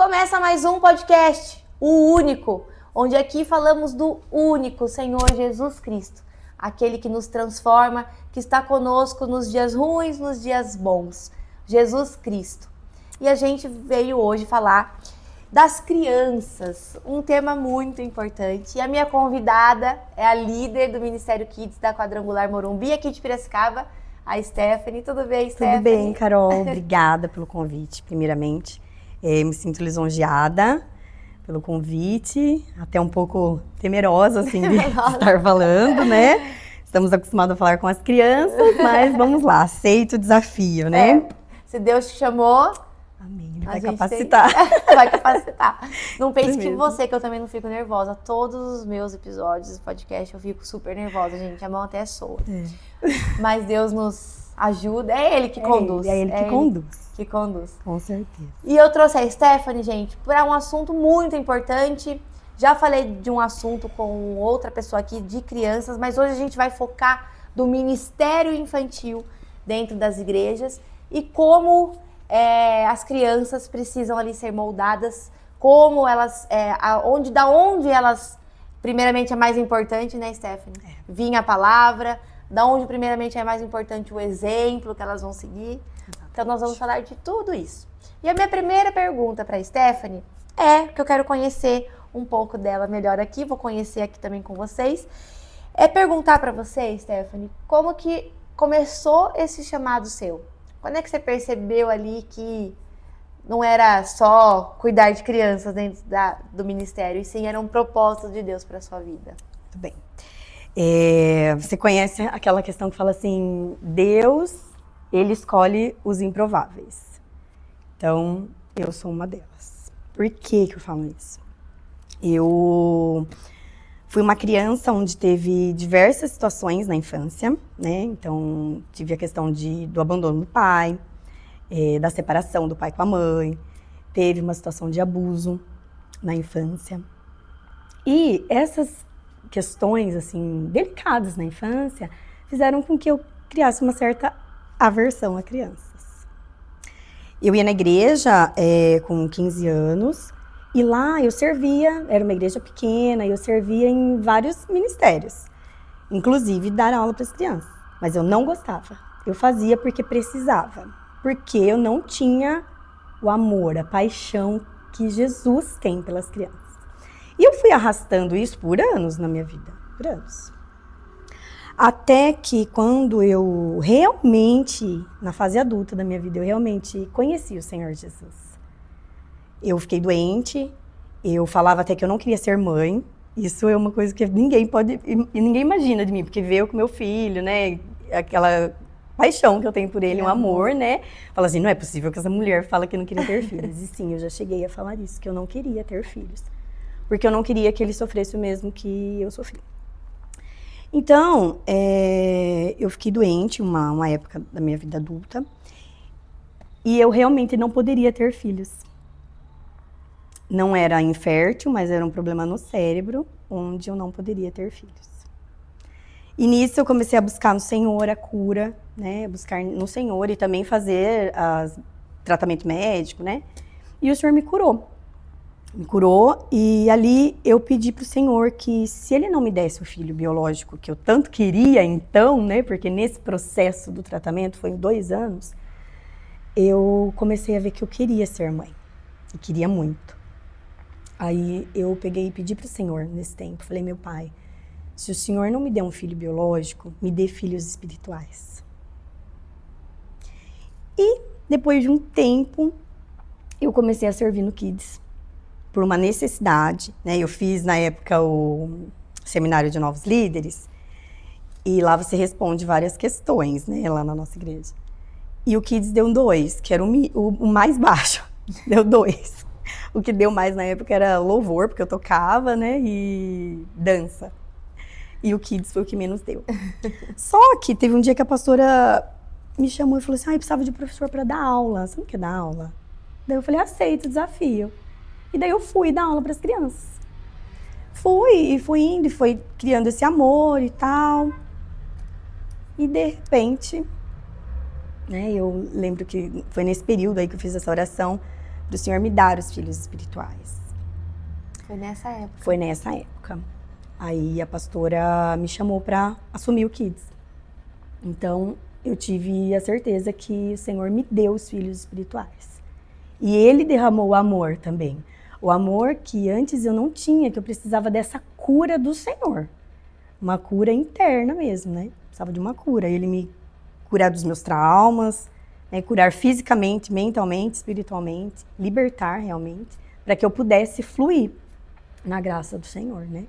Começa mais um podcast, o único, onde aqui falamos do único Senhor Jesus Cristo, aquele que nos transforma, que está conosco nos dias ruins, nos dias bons, Jesus Cristo. E a gente veio hoje falar das crianças, um tema muito importante. E a minha convidada é a líder do Ministério Kids da Quadrangular Morumbi, aqui de Piracicaba, a Stephanie. Tudo bem, Stephanie? Tudo bem, Carol. Obrigada pelo convite, primeiramente. Me sinto lisonjeada pelo convite, até um pouco temerosa, assim, de estar falando, né? Estamos acostumados a falar com as crianças, mas vamos lá, aceito o desafio, né? Se Deus te chamou... Amém, Ele vai capacitar. Vai capacitar. Não pense que você, que eu também não fico nervosa. Todos os meus episódios do podcast eu fico super nervosa, gente. A mão até soa. Mas Deus nos ajuda. É Ele que conduz. É Ele que conduz. Que conduz. Com certeza. E eu trouxe a Stephanie, gente, para um assunto muito importante. Já falei de um assunto com outra pessoa aqui de crianças, mas hoje a gente vai focar do ministério infantil dentro das igrejas e como as crianças precisam ali ser moldadas, como elas, da onde elas, primeiramente é mais importante, né, Stephanie? Vinha a palavra, da onde primeiramente é mais importante o exemplo que elas vão seguir. Então nós vamos falar de tudo isso. E a minha primeira pergunta para a Stephanie que eu quero conhecer um pouco dela melhor aqui, vou conhecer aqui também com vocês, é perguntar para você, Stephanie, como que começou esse chamado seu? Quando é que você percebeu ali que não era só cuidar de crianças dentro do ministério, e sim era um propósito de Deus para sua vida? Muito bem. Você conhece aquela questão que fala assim, Deus, Ele escolhe os improváveis. Então, eu sou uma delas. Por que eu falo isso? Eu fui uma criança onde teve diversas situações na infância, né? Então, tive a questão do abandono do pai, da separação do pai com a mãe, teve uma situação de abuso na infância. E essas questões, assim, delicadas na infância, fizeram com que eu criasse uma certa aversão a crianças. Eu ia na igreja com 15 anos, e lá eu servia, era uma igreja pequena, e eu servia em vários ministérios, inclusive dar aula para as crianças. Mas eu não gostava, eu fazia porque precisava, porque eu não tinha o amor, a paixão que Jesus tem pelas crianças. E eu fui arrastando isso por anos na minha vida, por anos. Até que quando eu realmente, na fase adulta da minha vida, eu realmente conheci o Senhor Jesus. Eu fiquei doente, eu falava até que eu não queria ser mãe. Isso é uma coisa que ninguém imagina de mim, porque veio com meu filho, né? Aquela paixão que eu tenho por ele, um amor, né? Fala assim, não é possível que essa mulher fala que não queria ter filhos. E sim, eu já cheguei a falar isso, que eu não queria ter filhos. Porque eu não queria que ele sofresse o mesmo que eu sofri. Então, eu fiquei doente uma época da minha vida adulta e eu realmente não poderia ter filhos. Não era infértil, mas era um problema no cérebro, onde eu não poderia ter filhos. E nisso eu comecei a buscar no Senhor a cura, né? Buscar no Senhor e também fazer tratamento médico, né? E o Senhor me curou. Me curou e ali eu pedi para o Senhor que se Ele não me desse o filho biológico que eu tanto queria então, né, porque nesse processo do tratamento, foi em 2 anos, eu comecei a ver que eu queria ser mãe, e queria muito. Aí eu peguei e pedi para o Senhor nesse tempo, falei, meu Pai, se o Senhor não me der um filho biológico, me dê filhos espirituais. E depois de um tempo, eu comecei a servir no Kids, por uma necessidade, né? Eu fiz na época o seminário de novos líderes e lá você responde várias questões, né? Lá na nossa igreja. E o Kids deu 2, que era o mais baixo, deu 2. O que deu mais na época era louvor, porque eu tocava, né? E dança. E o Kids foi o que menos deu. Só que teve um dia que a pastora me chamou e falou assim, eu precisava de professor para dar aula. Você não quer dar aula? Daí eu falei, aceito o desafio. E daí eu fui dar aula para as crianças. Fui indo e foi criando esse amor e tal. E de repente, né, eu lembro que foi nesse período aí que eu fiz essa oração, para o Senhor me dar os filhos espirituais. Foi nessa época. Foi nessa época. Aí a pastora me chamou para assumir o Kids. Então, eu tive a certeza que o Senhor me deu os filhos espirituais. E Ele derramou o amor também. O amor que antes eu não tinha, que eu precisava dessa cura do Senhor. Uma cura interna mesmo, né? Precisava de uma cura. Ele me curar dos meus traumas, né? Curar fisicamente, mentalmente, espiritualmente, libertar realmente, para que eu pudesse fluir na graça do Senhor, né?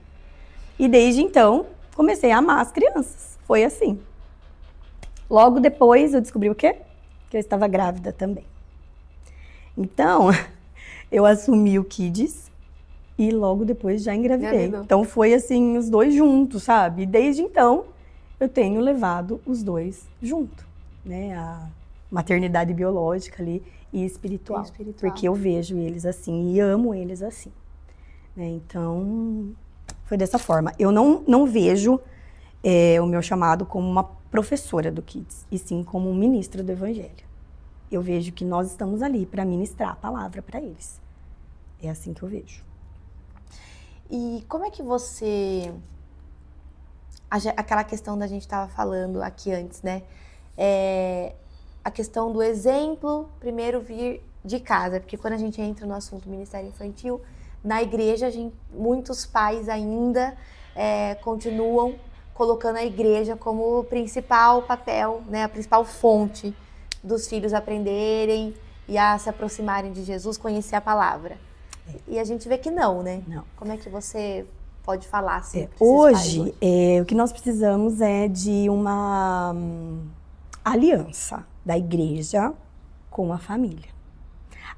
E desde então, comecei a amar as crianças. Foi assim. Logo depois, eu descobri o quê? Que eu estava grávida também. Então, eu assumi o Kids e logo depois já engravidei. Então, foi assim, os dois juntos, sabe? E desde então, eu tenho levado os dois junto, né? A maternidade biológica ali e espiritual. Porque eu vejo eles assim e amo eles assim. Né? Então, foi dessa forma. Eu não vejo o meu chamado como uma professora do Kids, e sim como ministra do Evangelho. Eu vejo que nós estamos ali para ministrar a palavra para eles. É assim que eu vejo. E como é que você... Aquela questão da gente estava falando aqui antes, né? A questão do exemplo primeiro vir de casa, porque quando a gente entra no assunto Ministério Infantil, na igreja, muitos pais ainda continuam colocando a igreja como o principal papel, né, a principal fonte dos filhos aprenderem e a se aproximarem de Jesus, conhecer a palavra. E a gente vê que não, né? Não. Como é que você pode falar assim? Hoje, o que nós precisamos é de uma aliança da igreja com a família.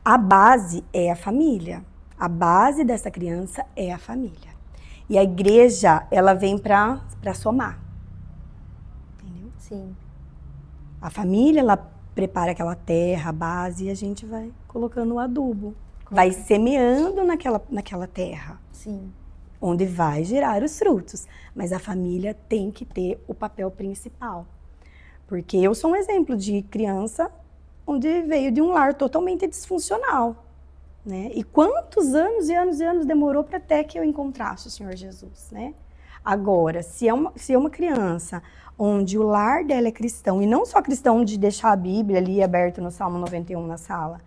A base é a família. A base dessa criança é a família. E a igreja, ela vem para somar. Entendeu? Sim. A família, ela prepara aquela terra, a base, e a gente vai colocando o adubo. Vai semeando naquela terra. Sim. Onde vai gerar os frutos. Mas a família tem que ter o papel principal. Porque eu sou um exemplo de criança onde veio de um lar totalmente disfuncional. Né? E quantos anos e anos e anos demorou para até que eu encontrasse o Senhor Jesus, né? Agora, se é uma criança onde o lar dela é cristão, e não só cristão de deixar a Bíblia ali aberta no Salmo 91 na sala,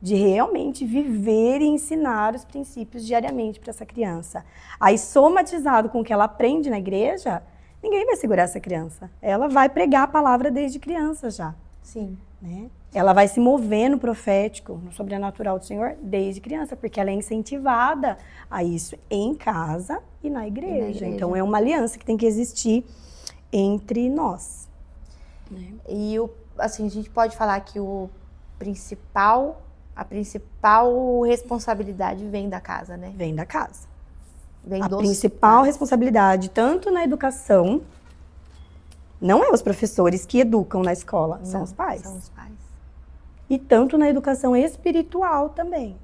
de realmente viver e ensinar os princípios diariamente para essa criança. Aí, somatizado com o que ela aprende na igreja, ninguém vai segurar essa criança. Ela vai pregar a palavra desde criança já. Sim. Né? Ela vai se mover no profético, no sobrenatural do Senhor, desde criança, porque ela é incentivada a isso em casa e na igreja. Então, é uma aliança que tem que existir entre nós. Né? E, assim, a gente pode falar que a principal responsabilidade vem da casa, né? Vem da casa. Vem a principal responsabilidade, tanto na educação, não é os professores que educam na escola, são os pais. São os pais. E tanto na educação espiritual também,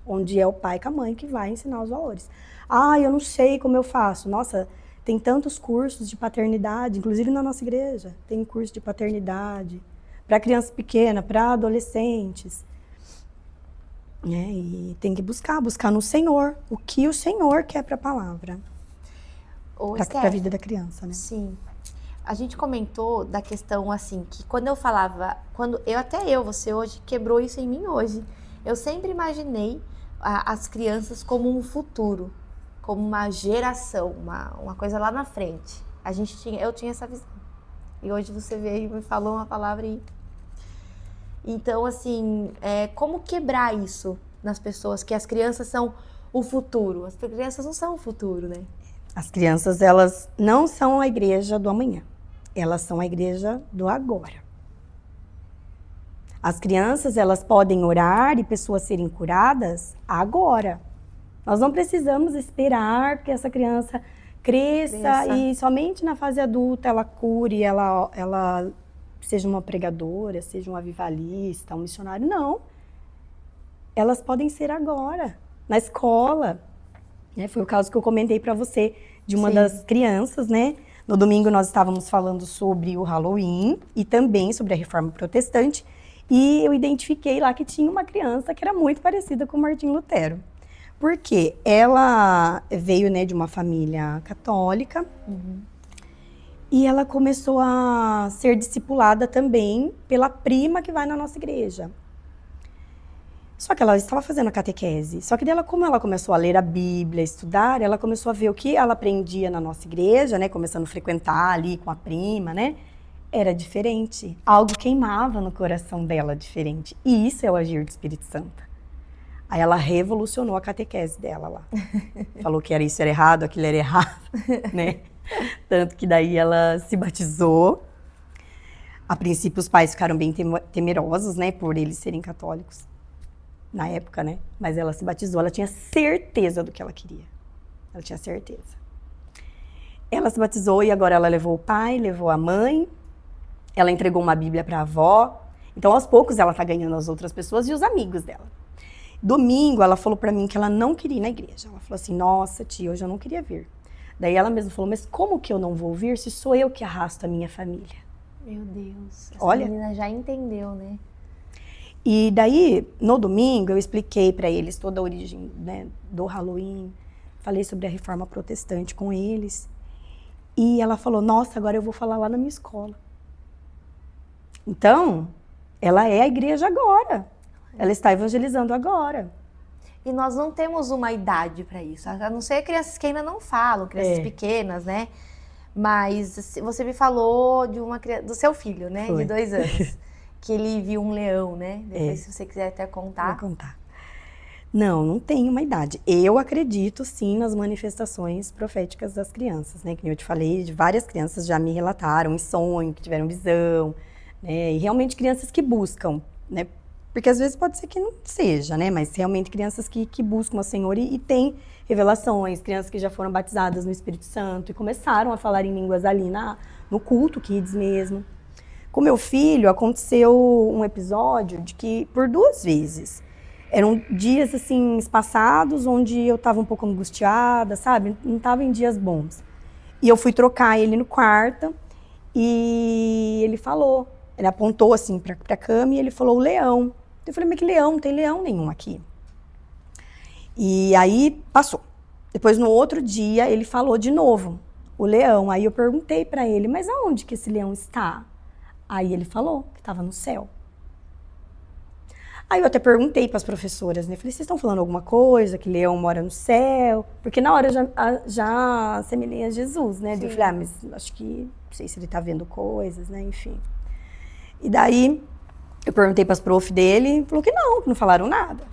onde é o pai com a mãe que vai ensinar os valores. Ah, eu não sei como eu faço. Nossa, tem tantos cursos de paternidade, inclusive na nossa igreja, tem curso de paternidade para criança pequena, para adolescentes. E tem que buscar no Senhor, o que o Senhor quer para a palavra, para a vida da criança, né? Sim. A gente comentou da questão assim, que quando eu falava, você hoje quebrou isso em mim hoje. Eu sempre imaginei as crianças como um futuro, como uma geração, uma coisa lá na frente. Eu tinha essa visão. E hoje você veio e me falou uma palavra aí. Então, assim, como quebrar isso nas pessoas, que as crianças são o futuro? As crianças não são o futuro, né? As crianças, elas não são a igreja do amanhã. Elas são a igreja do agora. As crianças, elas podem orar e pessoas serem curadas agora. Nós não precisamos esperar que essa criança cresça e somente na fase adulta ela cure, ela seja uma pregadora, seja um avivalista, um missionário. Não. Elas podem ser agora, na escola. Foi o caso que eu comentei para você de uma das crianças, né? No domingo nós estávamos falando sobre o Halloween e também sobre a Reforma Protestante. E eu identifiquei lá que tinha uma criança que era muito parecida com o Martim Lutero. Porque ela veio, né, de uma família católica. E ela começou a ser discipulada também pela prima que vai na nossa igreja. Só que ela estava fazendo a catequese. Só que dela, como ela começou a ler a Bíblia, estudar, ela começou a ver o que ela aprendia na nossa igreja, né? Começando a frequentar ali com a prima, né? Era diferente. Algo queimava no coração dela diferente. E isso é o agir do Espírito Santo. Aí ela revolucionou a catequese dela lá. Falou que isso era errado, aquilo era errado, né? Tanto que daí ela se batizou. A princípio os pais ficaram bem temerosos, né? Por eles serem católicos. Na época, né? Mas ela se batizou, ela tinha certeza do que ela queria. Ela tinha certeza. Ela se batizou e agora ela levou o pai, levou a mãe, ela entregou uma Bíblia para a avó. Então, aos poucos, ela tá ganhando as outras pessoas e os amigos dela. Domingo, ela falou para mim que ela não queria ir na igreja. Ela falou assim, nossa, tia, hoje eu não queria vir. Daí ela mesma falou, mas como que eu não vou vir se sou eu que arrasto a minha família? Meu Deus, essa Olha, menina já entendeu, né? E daí, no domingo, eu expliquei para eles toda a origem, né, do Halloween. Falei sobre a reforma protestante com eles. E ela falou, nossa, agora eu vou falar lá na minha escola. Então, ela é a igreja agora. Ela está evangelizando agora. E nós não temos uma idade para isso. A não ser crianças que ainda não falam, crianças pequenas, né? Mas você me falou de do seu filho, né? Foi. De 2 anos. Que ele viu um leão, né? Depois, se você quiser até contar. Vou contar. Não tem uma idade. Eu acredito, sim, nas manifestações proféticas das crianças, né? Que eu te falei, de várias crianças já me relataram em sonho, que tiveram visão, né? E realmente crianças que buscam, né? Porque às vezes pode ser que não seja, né? Mas realmente crianças que buscam o Senhor e têm revelações, crianças que já foram batizadas no Espírito Santo e começaram a falar em línguas ali no culto, Kids mesmo. Com meu filho, aconteceu um episódio de que, por 2 vezes, eram dias, assim, espaçados, onde eu estava um pouco angustiada, sabe? Não estava em dias bons. E eu fui trocar ele no quarto e ele falou, ele apontou, assim, para a cama e ele falou, o leão. Eu falei, mas que leão? Não tem leão nenhum aqui. E aí, passou. Depois, no outro dia, ele falou de novo, o leão. Aí eu perguntei para ele, mas aonde que esse leão está? Aí ele falou que estava no céu. Aí eu até perguntei para as professoras, né? Falei, vocês estão falando alguma coisa, que leão mora no céu? Porque na hora eu já assemelhei a Jesus, né? Eu falei, mas acho que, não sei se ele está vendo coisas, né? Enfim. E daí eu perguntei para as prof dele, falou que não falaram nada.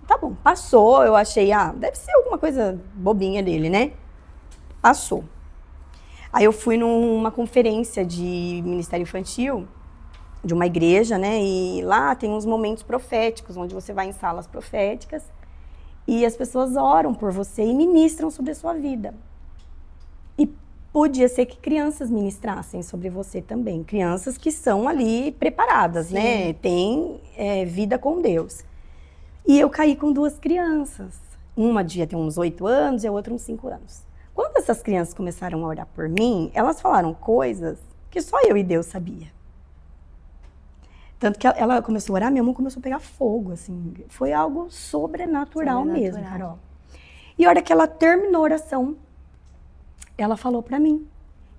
Tá bom, passou, eu achei, deve ser alguma coisa bobinha dele, né? Passou. Aí eu fui numa conferência de Ministério Infantil, de uma igreja, né? E lá tem uns momentos proféticos, onde você vai em salas proféticas e as pessoas oram por você e ministram sobre a sua vida. E podia ser que crianças ministrassem sobre você também. Crianças que são ali preparadas, sim, né? Tem vida com Deus. E eu caí com 2 crianças. Uma devia ter uns 8 anos e a outra uns 5 anos. Quando essas crianças começaram a orar por mim, elas falaram coisas que só eu e Deus sabia. Tanto que ela começou a orar, minha mão começou a pegar fogo, assim. Foi algo sobrenatural mesmo, Carol. E a hora que ela terminou a oração, ela falou pra mim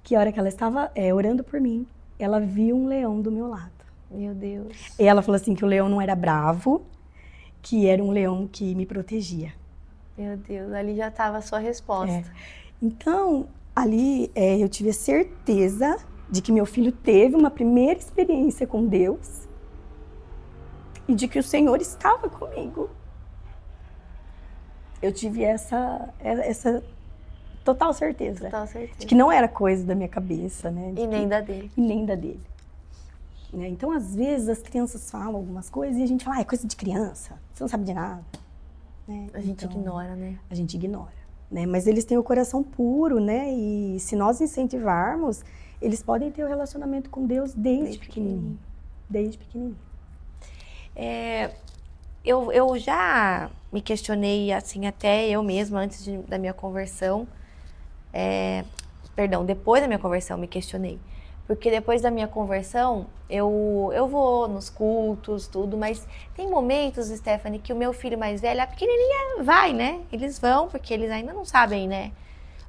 que a hora que ela estava orando por mim, ela viu um leão do meu lado. Meu Deus. E ela falou assim que o leão não era bravo, que era um leão que me protegia. Meu Deus, ali já estava a sua resposta. Então, ali eu tive a certeza de que meu filho teve uma primeira experiência com Deus e de que o Senhor estava comigo. Eu tive essa total certeza. Total certeza. De que não era coisa da minha cabeça, né? E nem da dele. E nem da dele. Né? Então, às vezes, as crianças falam algumas coisas e a gente fala, é coisa de criança, você não sabe de nada. Né? A gente ignora, né? A gente ignora. Né? Mas eles têm o coração puro, né? E se nós incentivarmos, eles podem ter um relacionamento com Deus desde pequenininho. Desde pequenininho. Eu já me questionei, assim, até eu mesma, antes da minha conversão. Depois da minha conversão, me questionei. Porque depois da minha conversão, eu vou nos cultos, tudo, mas tem momentos, Stephanie, que o meu filho mais velho, a pequenininha vai, né? Eles vão, porque eles ainda não sabem, né?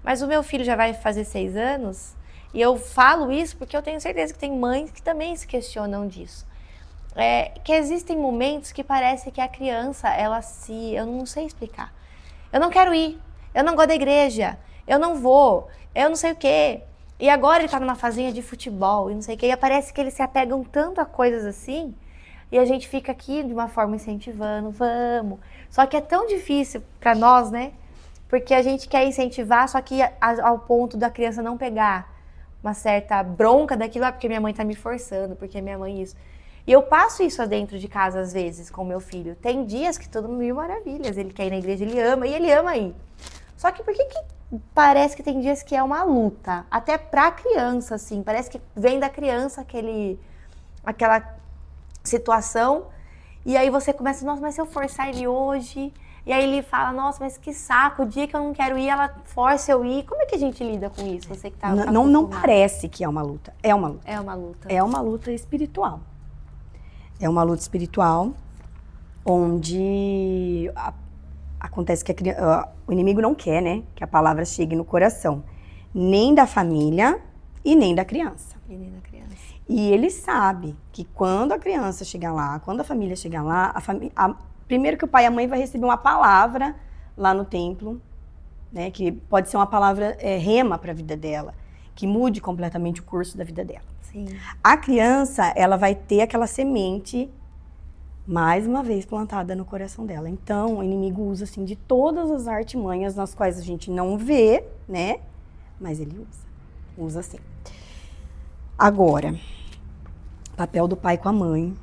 Mas o meu filho já vai fazer 6 anos, e eu falo isso porque eu tenho certeza que tem mães que também se questionam disso. Que existem momentos que parece que a criança, eu não sei explicar. Eu não quero ir, eu não gosto da igreja, eu não vou, eu não sei o quê. E agora ele tá numa fazinha de futebol e não sei o quê. E parece que eles se apegam tanto a coisas assim, e a gente fica aqui de uma forma incentivando, vamos. Só que é tão difícil pra nós, né? Porque a gente quer incentivar, só que ao ponto da criança não pegar uma certa bronca daquilo, porque minha mãe tá me forçando, porque minha mãe isso. E eu passo isso dentro de casa às vezes com meu filho. Tem dias que tudo mil maravilhas, ele quer ir na igreja, ele ama, e ele ama ir. Só que por que parece que tem dias que é uma luta? Até pra criança, assim, parece que vem da criança aquela situação, e aí você começa, nossa, mas se eu forçar ele hoje... E aí ele fala, nossa, mas que saco, o dia que eu não quero ir, ela força eu ir. Como é que a gente lida com isso? Você que tá não parece que é uma luta, é uma luta. É uma luta. É uma luta espiritual. É uma luta espiritual onde acontece que o inimigo não quer, né, que a palavra chegue no coração, nem da família e nem da criança. E nem da criança. E ele sabe que quando a criança chegar lá, quando a família chegar lá, primeiro que o pai e a mãe vai receber uma palavra lá no templo, né, que pode ser uma palavra rema para a vida dela, que mude completamente o curso da vida dela. Sim. A criança, ela vai ter aquela semente mais uma vez plantada no coração dela. Então, o inimigo usa assim de todas as artimanhas nas quais a gente não vê, né? Mas ele usa assim. Agora, papel do pai com a mãe.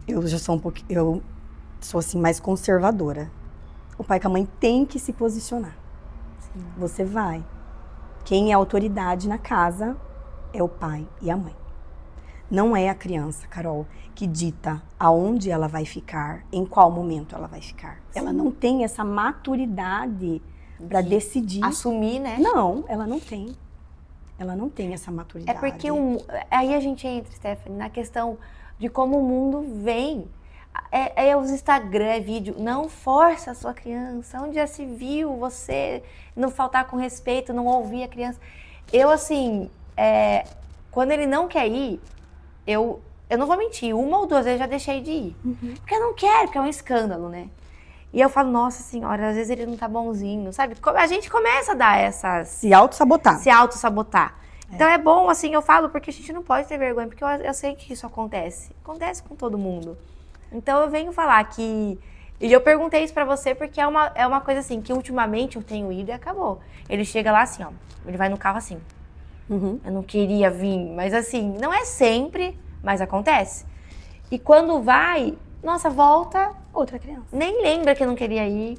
Eu já sou eu sou assim mais conservadora. O pai com a mãe tem que se posicionar. Sim. Você vai. Quem é autoridade na casa é o pai e a mãe. Não é a criança, Carol, que dita aonde ela vai ficar, em qual momento ela vai ficar. Sim. Ela não tem essa maturidade para decidir. Assumir, né? Não, ela não tem. Ela não tem essa maturidade. É porque aí a gente entra, Stephanie, na questão de como o mundo vem. Os Instagram, vídeo. Não força a sua criança. Onde já se viu você não faltar com respeito, não ouvir a criança? Eu, assim, quando ele não quer ir, eu não vou mentir, 1 ou 2 vezes já deixei de ir. Uhum. Porque eu não quero, porque é um escândalo, né? E eu falo, nossa senhora, às vezes ele não tá bonzinho, sabe? A gente começa a dar essas... Se auto-sabotar. Se auto-sabotar. Então é bom, assim, eu falo, porque a gente não pode ter vergonha, porque eu sei que isso acontece. Acontece com todo mundo. Então eu venho falar que... E eu perguntei isso pra você porque é uma coisa assim, que ultimamente eu tenho ido e acabou. Ele chega lá assim, ó, ele vai no carro assim. Uhum. Eu não queria vir, mas assim, não é sempre, mas acontece. E quando vai, nossa, volta, outra criança. Nem lembra que não queria ir.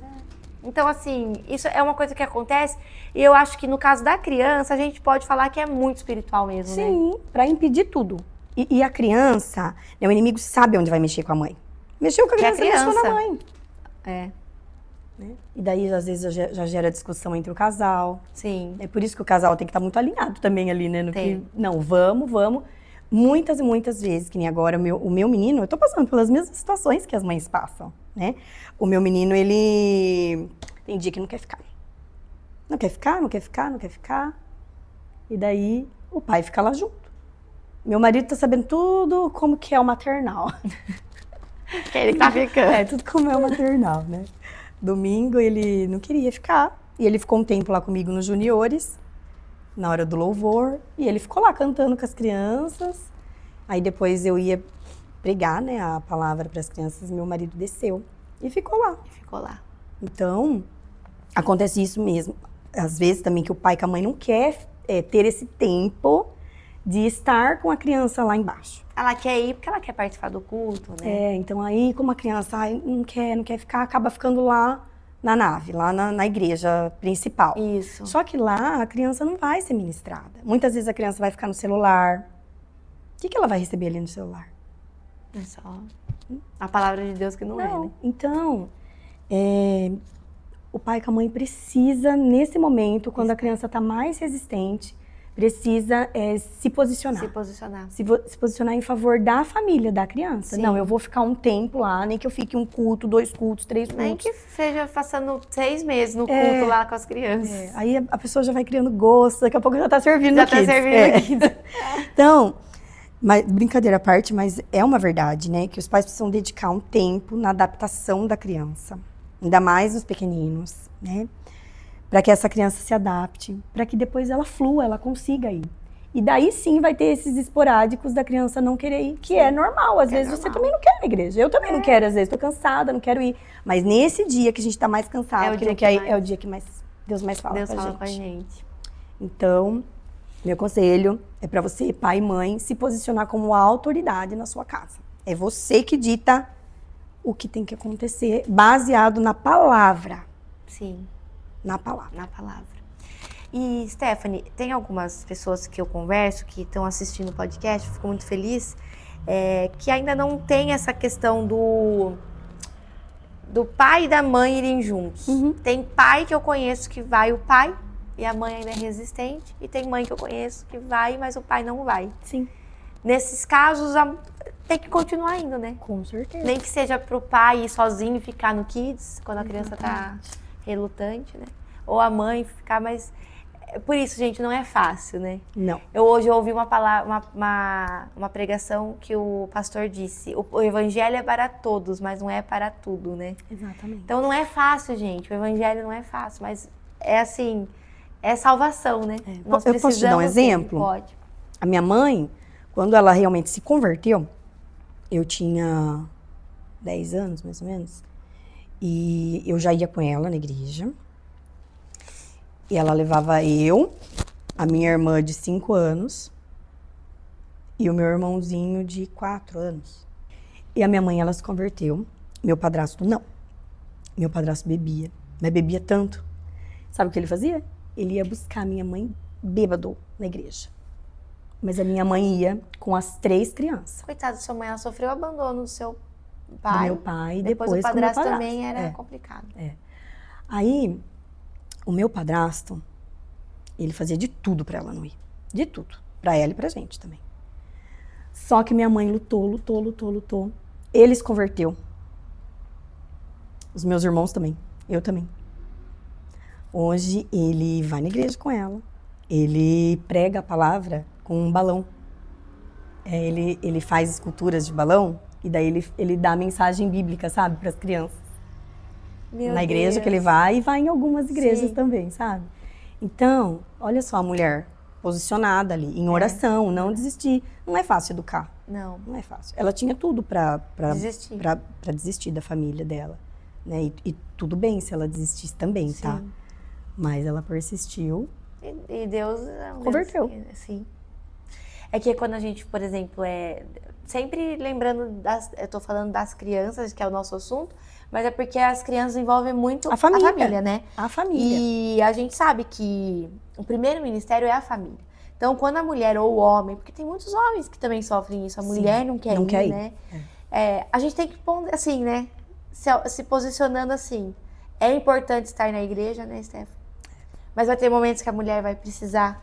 Então, assim, isso é uma coisa que acontece. E eu acho que no caso da criança, a gente pode falar que é muito espiritual mesmo, né? Sim, pra impedir tudo. E a criança, né, o inimigo sabe onde vai mexer com a mãe. Mexeu com a criança, mexeu na mãe. É. Né? E daí, às vezes, já gera discussão entre o casal. Sim. É por isso que o casal tem que estar muito alinhado também ali, né? Tem. Não, vamos. Muitas e muitas vezes, que nem agora, o meu menino, eu tô passando pelas mesmas situações que as mães passam, né? O meu menino, ele tem dia que não quer ficar. Não quer ficar. E daí, o pai fica lá junto. Meu marido tá sabendo tudo como que é o maternal. Que ele tá ficando. Tudo como é o maternal, né? Domingo ele não queria ficar. E ele ficou um tempo lá comigo nos juniores, na hora do louvor. E ele ficou lá cantando com as crianças. Aí depois eu ia pregar, né, a palavra para as crianças. Meu marido desceu e ficou lá. Então, acontece isso mesmo. Às vezes também que o pai e a mãe não quer ter esse tempo de estar com a criança lá embaixo. Ela quer ir porque ela quer participar do culto, né? Então aí como a criança não quer ficar, acaba ficando lá na nave, lá na igreja principal. Isso. Só que lá a criança não vai ser ministrada. Muitas vezes a criança vai ficar no celular. O que ela vai receber ali no celular? É só a palavra de Deus que não é, né? Então, o pai com a mãe precisa, nesse momento, quando a criança está mais resistente, precisa se posicionar. Se posicionar. Se posicionar em favor da família, da criança. Sim. Não, eu vou ficar um tempo lá, nem que eu fique um culto, 2 cultos, 3 cultos. Nem que seja passando 6 meses no culto lá com as crianças. Aí a pessoa já vai criando gosto, daqui a pouco já tá servindo Já Kids. tá servindo Kids. Então, brincadeira à parte, mas é uma verdade, né? Que os pais precisam dedicar um tempo na adaptação da criança. Ainda mais os pequeninos, né? Para que essa criança se adapte, para que depois ela flua, ela consiga ir. E daí sim vai ter esses esporádicos da criança não querer ir, que é normal. Às vezes você também não quer ir na igreja. Eu também não quero, às vezes tô cansada, não quero ir. Mas nesse dia que a gente tá mais cansado, que não quer ir, é o dia que mais Deus mais fala com a gente. Então, meu conselho é para você, pai e mãe, se posicionar como autoridade na sua casa. É você que dita o que tem que acontecer, baseado na palavra. Sim. Na palavra. Na palavra. E, Stephanie, tem algumas pessoas que eu converso, que estão assistindo o podcast, fico muito feliz, que ainda não tem essa questão do pai e da mãe irem juntos. Uhum. Tem pai que eu conheço que vai o pai e a mãe ainda é resistente, e tem mãe que eu conheço que vai, mas o pai não vai. Sim. Nesses casos, tem que continuar indo, né? Com certeza. Nem que seja pro pai ir sozinho e ficar no Kids, quando a criança tá relutante, né? Ou a mãe ficar, mas... Por isso, gente, não é fácil, né? Não. Eu hoje ouvi uma pregação que o pastor disse, o evangelho é para todos, mas não é para tudo, né? Exatamente. Então não é fácil, gente, o evangelho não é fácil, mas é assim, é salvação, né? Nós eu posso te dar um exemplo? Pode. A minha mãe, quando ela realmente se converteu, eu tinha 10 anos, mais ou menos, e eu já ia com ela na igreja. E ela levava eu, a minha irmã de 5 anos e o meu irmãozinho de 4 anos. E a minha mãe, ela se converteu. Meu padrasto, não. Meu padrasto bebia, mas bebia tanto. Sabe o que ele fazia? Ele ia buscar a minha mãe bêbado na igreja. Mas a minha mãe ia com as 3 crianças. Coitada da sua mãe, ela sofreu o abandono do seu pai. Do meu pai, depois depois o padrasto com o meu padrasto. também era complicado. Aí, o meu padrasto, ele fazia de tudo pra ela não ir. De tudo. Pra ela e pra gente também. Só que minha mãe lutou. Ele se converteu. Os meus irmãos também. Eu também. Hoje, ele vai na igreja com ela. Ele prega a palavra com um balão. Ele faz esculturas de balão e daí ele dá a mensagem bíblica, sabe? Pras crianças. Na igreja que ele vai e vai em algumas igrejas também, sabe? Então, olha só a mulher posicionada ali, em oração, não desistir. Não é fácil educar. Não é fácil. Ela tinha tudo pra desistir da família dela, né? E tudo bem se ela desistisse também, tá? Mas ela persistiu. E Deus converteu. Sim. É que quando a gente, por exemplo, sempre lembrando eu tô falando das crianças, que é o nosso assunto, mas é porque as crianças envolvem muito a família, né? A família. E a gente sabe que o primeiro ministério é a família. Então, quando a mulher ou o homem, porque tem muitos homens que também sofrem isso, a mulher não quer ir, né? A gente tem que pôr assim, né? Se posicionando assim. É importante estar na igreja, né, Stephanie? Mas vai ter momentos que a mulher vai precisar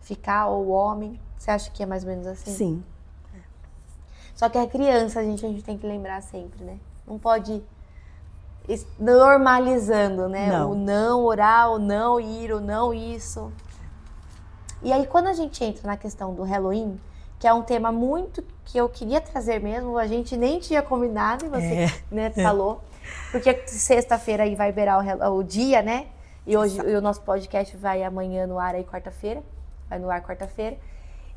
ficar, ou o homem. Você acha que é mais ou menos assim? Sim. Só que a criança, a gente tem que lembrar sempre, né? Não pode normalizando, né? Não. O não orar, o não ir, o não isso. E aí, quando a gente entra na questão do Halloween, que é um tema muito que eu queria trazer mesmo, a gente nem tinha combinado, e você falou. Porque sexta-feira aí vai virar o dia, né? E hoje o nosso podcast vai amanhã no ar aí quarta-feira. Vai no ar quarta-feira.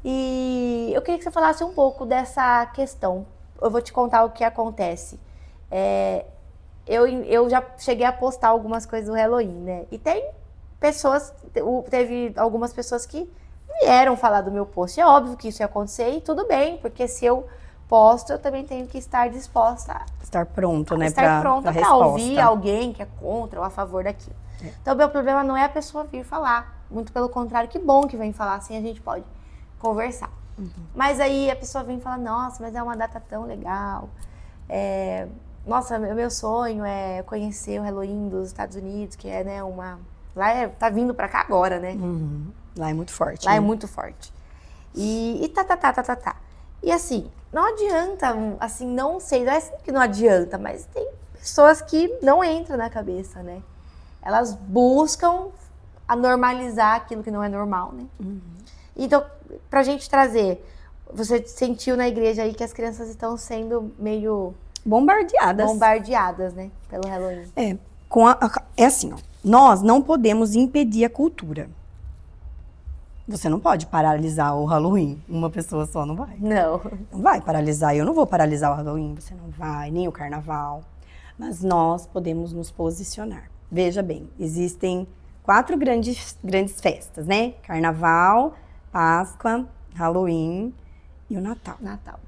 E eu queria que você falasse um pouco dessa questão. Eu vou te contar o que acontece. Eu já cheguei a postar algumas coisas do Halloween, né? E teve algumas pessoas que vieram falar do meu post. É óbvio que isso ia acontecer e tudo bem, porque se eu posto, eu também tenho que estar disposta a estar pronto, né? Estar pronta para ouvir alguém que é contra ou a favor daquilo. Então, o meu problema não é a pessoa vir falar. Muito pelo contrário, que bom que vem falar, assim a gente pode conversar. Mas aí a pessoa vem e fala, nossa, mas é uma data tão legal. Nossa, meu sonho é conhecer o Halloween dos Estados Unidos, que é, né, tá vindo pra cá agora, né? Lá é muito forte. Lá né? é muito forte. E tá. E assim, não adianta, assim, não sei, não é assim que não adianta, mas tem pessoas que não entram na cabeça, né? Elas buscam a normalizar aquilo que não é normal, né? Então, pra gente trazer, você sentiu na igreja aí que as crianças estão sendo meio bombardeadas, né? Pelo Halloween. É assim, ó. Nós não podemos impedir a cultura. Você não pode paralisar o Halloween. Uma pessoa só não vai. Não. Não vai paralisar. Eu não vou paralisar o Halloween. Você não vai, nem o Carnaval. Mas nós podemos nos posicionar. Veja bem, existem 4 grandes festas, né? Carnaval, Páscoa, Halloween e o Natal. Natal.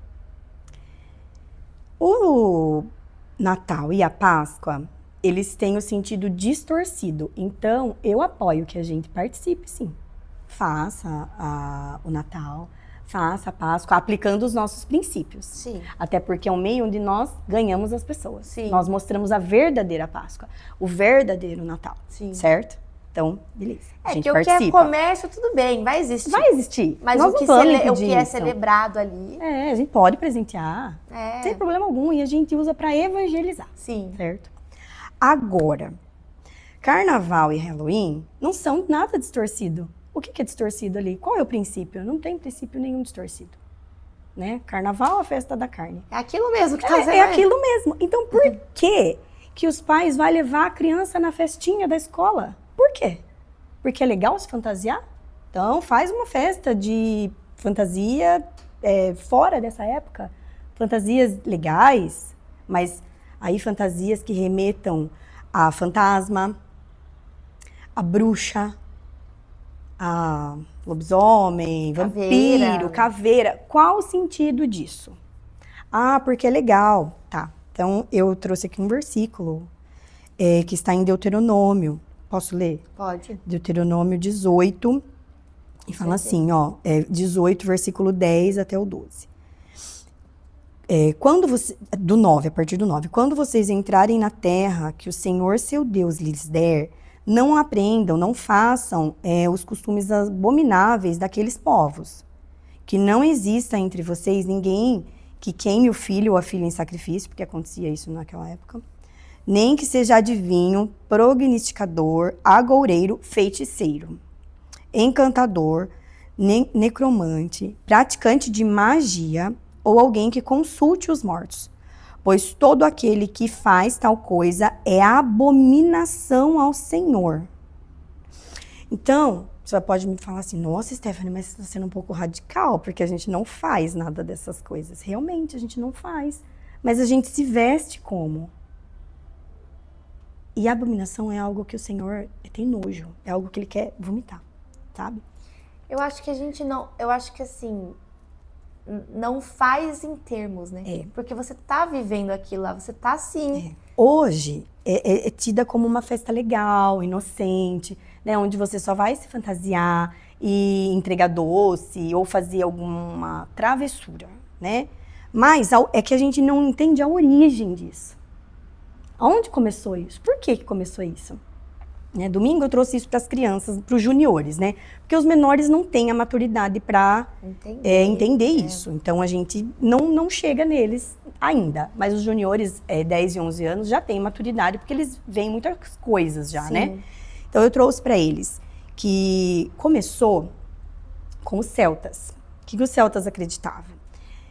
O Natal e a Páscoa, eles têm o sentido distorcido. Então, eu apoio que a gente participe, sim. Faça o Natal, faça a Páscoa, aplicando os nossos princípios. Sim. Até porque é um meio onde nós ganhamos as pessoas. Sim. Nós mostramos a verdadeira Páscoa, o verdadeiro Natal. Sim. Certo? Então, beleza. A gente que o que é comércio, tudo bem, vai existir. Vai existir. Mas nós o que, o que é celebrado ali... a gente pode presentear, sem problema algum, e a gente usa para evangelizar. Sim. Certo? Agora, Carnaval e Halloween não são nada distorcido. O que é distorcido ali? Qual é o princípio? Não tem princípio nenhum distorcido. Né? Carnaval é a festa da carne. É aquilo mesmo que tá sendo. É aquilo mesmo. Então, por que os pais vão levar a criança na festinha da escola? Por quê? Porque é legal se fantasiar? Então, faz uma festa de fantasia fora dessa época. Fantasias legais, mas aí fantasias que remetam a fantasma, a bruxa, a lobisomem, vampiro, caveira. Qual o sentido disso? Porque é legal. Tá. Então, eu trouxe aqui um versículo que está em Deuteronômio. Posso ler? Pode. Deuteronômio 18. E fala assim, ó. 18, versículo 10 até o 12. Do 9, a partir do 9. Quando vocês entrarem na terra que o Senhor, seu Deus, lhes der, não aprendam, não façam os costumes abomináveis daqueles povos. Que não exista entre vocês ninguém que queime o filho ou a filha em sacrifício, porque acontecia isso naquela época. Nem que seja adivinho, prognosticador, agoureiro, feiticeiro, encantador, necromante, praticante de magia ou alguém que consulte os mortos. Pois todo aquele que faz tal coisa é abominação ao Senhor. Então, você pode me falar assim, nossa, Stephanie, mas você está sendo um pouco radical, porque a gente não faz nada dessas coisas. Realmente, a gente não faz. Mas a gente se veste como? E a abominação é algo que o Senhor tem nojo, é algo que Ele quer vomitar, sabe? Eu acho que a gente não... Eu acho que assim... Não faz em termos, né? Porque você tá vivendo aquilo lá, você tá assim. Hoje é tida como uma festa legal, inocente, né? Onde você só vai se fantasiar e entregar doce ou fazer alguma travessura, né? Mas é que a gente não entende a origem disso. Aonde começou isso? Por que começou isso? Domingo eu trouxe isso para as crianças, para os juniores, né? Porque os menores não têm a maturidade para entender isso. Então a gente não chega neles ainda. Mas os juniores, 10 e 11 anos, já têm maturidade, porque eles veem muitas coisas já, né? Então eu trouxe para eles que começou com os celtas. O que os celtas acreditavam?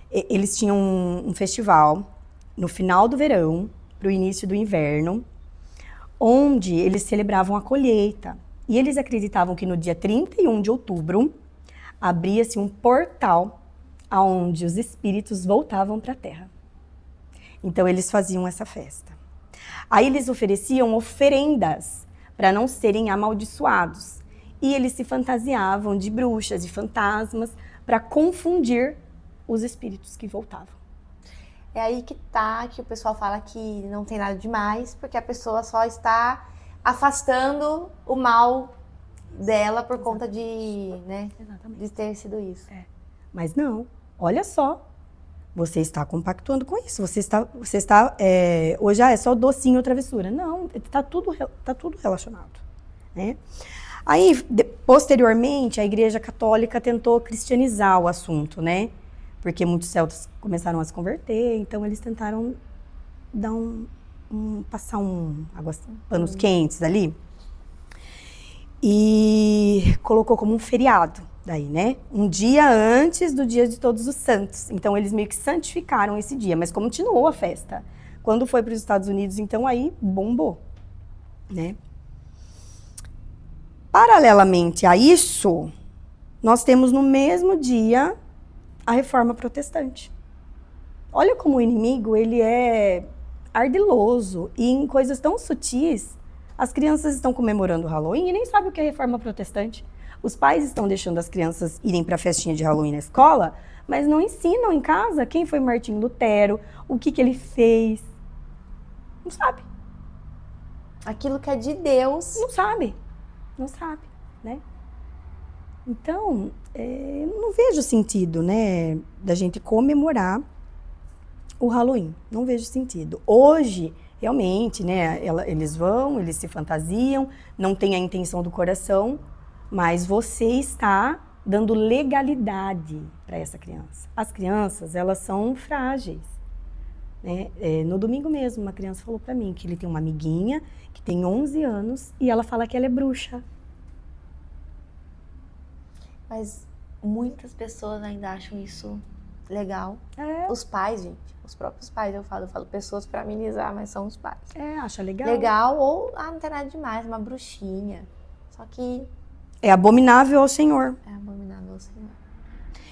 Eles tinham um festival no final do verão, para o início do inverno, onde eles celebravam a colheita. E eles acreditavam que no dia 31 de outubro, abria-se um portal onde os espíritos voltavam para a Terra. Então, eles faziam essa festa. Aí, eles ofereciam oferendas para não serem amaldiçoados. E eles se fantasiavam de bruxas, de fantasmas, para confundir os espíritos que voltavam. É aí que o pessoal fala que não tem nada demais, porque a pessoa só está afastando o mal dela por conta de, né, de ter sido isso. Mas não, olha só, você está compactuando com isso, você está hoje é só docinho ou travessura. Não, tá tudo relacionado. né? Aí, posteriormente, a Igreja Católica tentou cristianizar o assunto, né? Porque muitos celtas começaram a se converter, então eles tentaram dar passar panos quentes ali. E colocou como um feriado daí, né? Um dia antes do Dia de Todos os Santos. Então, eles meio que santificaram esse dia, mas continuou a festa. Quando foi para os Estados Unidos, então, aí bombou, né? Paralelamente a isso, nós temos no mesmo dia a Reforma Protestante. Olha como o inimigo, ele é ardiloso e em coisas tão sutis. As crianças estão comemorando o Halloween e nem sabem o que é Reforma Protestante. Os pais estão deixando as crianças irem para a festinha de Halloween na escola, mas não ensinam em casa quem foi Martinho Lutero, o que ele fez. Não sabe. Aquilo que é de Deus. Não sabe, né? Então, eu não vejo sentido, né, da gente comemorar o Halloween. Não vejo sentido. Hoje, realmente, né, eles se fantasiam, não tem a intenção do coração, mas você está dando legalidade para essa criança. As crianças, elas são frágeis, né? No domingo mesmo, uma criança falou para mim que ele tem uma amiguinha que tem 11 anos e ela fala que ela é bruxa. Mas muitas pessoas ainda acham isso legal. Os pais, gente, os próprios pais, eu falo pessoas para amenizar, mas são os pais. Acha legal. Legal, ou, não tem nada demais, uma bruxinha. Só que... é abominável ao Senhor. É abominável ao Senhor.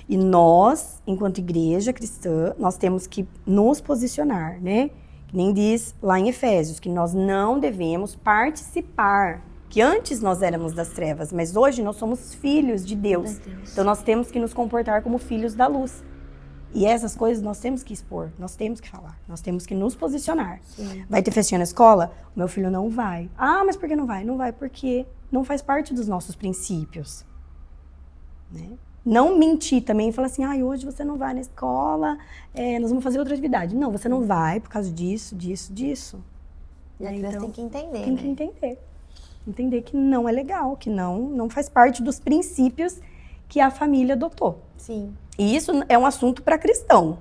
E nós, enquanto igreja cristã, nós temos que nos posicionar, né? Que nem diz lá em Efésios, que nós não devemos participar. Que antes nós éramos das trevas, mas hoje nós somos filhos de Deus. Então nós temos que nos comportar como filhos da luz. E essas coisas nós temos que expor, nós temos que falar, nós temos que nos posicionar. Sim. Vai ter festinha na escola? O meu filho não vai. Ah, mas por que não vai? Não vai porque não faz parte dos nossos princípios. Né? Não mentir também e falar assim, hoje você não vai na escola, nós vamos fazer outra atividade. Não, você não vai por causa disso. E a criança tem que entender, Tem que entender. Entender que não é legal, que não faz parte dos princípios que a família adotou. Sim. E isso é um assunto para cristão.